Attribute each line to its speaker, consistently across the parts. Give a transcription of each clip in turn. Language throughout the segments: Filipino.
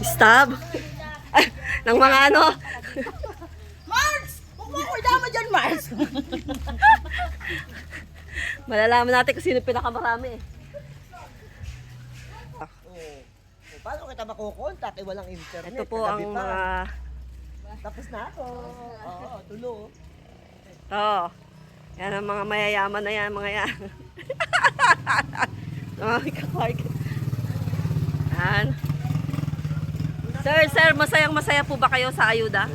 Speaker 1: Stab. Ay, ng mga ano.
Speaker 2: Mars! Huwag mo ako idama dyan, Mars!
Speaker 1: Malalaman natin kung sino pinakamarami eh.
Speaker 2: Paano kita makukontak? Eh, walang internet.
Speaker 1: Ito po ang
Speaker 2: Kagabi pa.
Speaker 1: mga...
Speaker 2: Tapos na ako. Oo, tulo.
Speaker 1: Oo. Yan ang mga mayayaman na yan, mga yan. Mga kakarg. Yan. Sir, masayang masaya po ba kayo sa ayuda?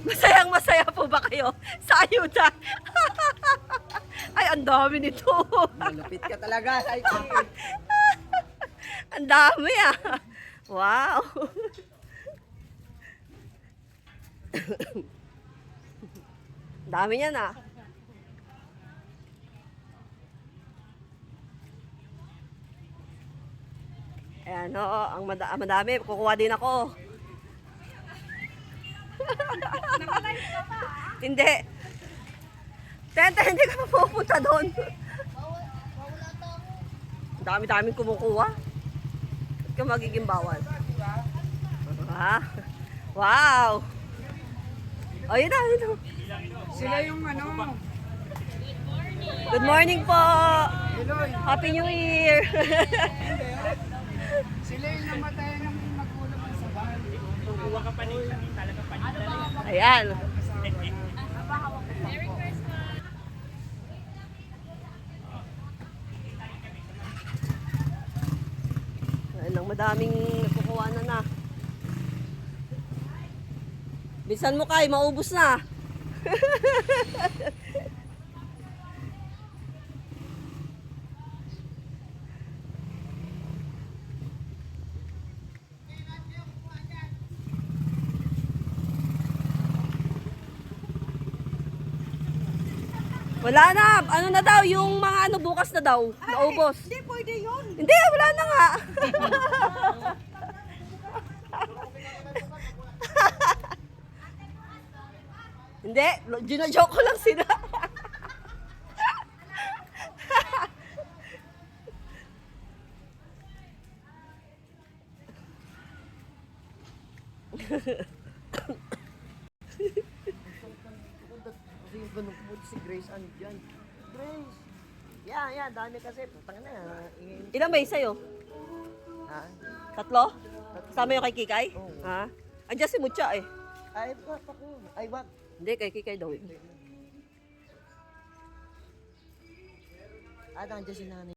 Speaker 1: Masayang masaya po ba kayo sa ayuda? Ay, ang dami nito.
Speaker 2: Malupit ka talaga, Saiki.
Speaker 1: Ang dami ah. Wow. Dami niyan ah. Ayan o, ang madami. Kukuha din ako. Hindi. Tenta, hindi ka pa pupunta doon. Dami-daming kumukuha. Ba't ka magiging bawal? Ah, wow! Oh, yun na, yun na.
Speaker 3: Sila yung ano,
Speaker 1: Good morning po!
Speaker 3: Eloy,
Speaker 1: Happy New Year!
Speaker 3: sila yung namatay ng magulang ng sabay.
Speaker 1: Ayan. Ayan lang, madaming nakukuha na. Bisan mo kay, maubos na. Wala na. Ano na daw, yung mga ano bukas na daw. Naubos.
Speaker 2: Hindi pwede yun.
Speaker 1: Hindi, wala na nga. Hindi, gina-joke ko lang sila.
Speaker 2: Kasi yung ganun po si Grace, ano dyan? Grace! Yan, dami kasi. Putang na, ingin.
Speaker 1: Ilan ba yung sa'yo?
Speaker 2: Ha?
Speaker 1: 3? Kasama yung kay Kikay?
Speaker 2: Oo.
Speaker 1: Ha? Andiyan si Mucha eh.
Speaker 2: Ay, wag ako. Ay, wag.
Speaker 1: Hindi, kay Kikay daw.
Speaker 2: Ah, nandiyan si nanay.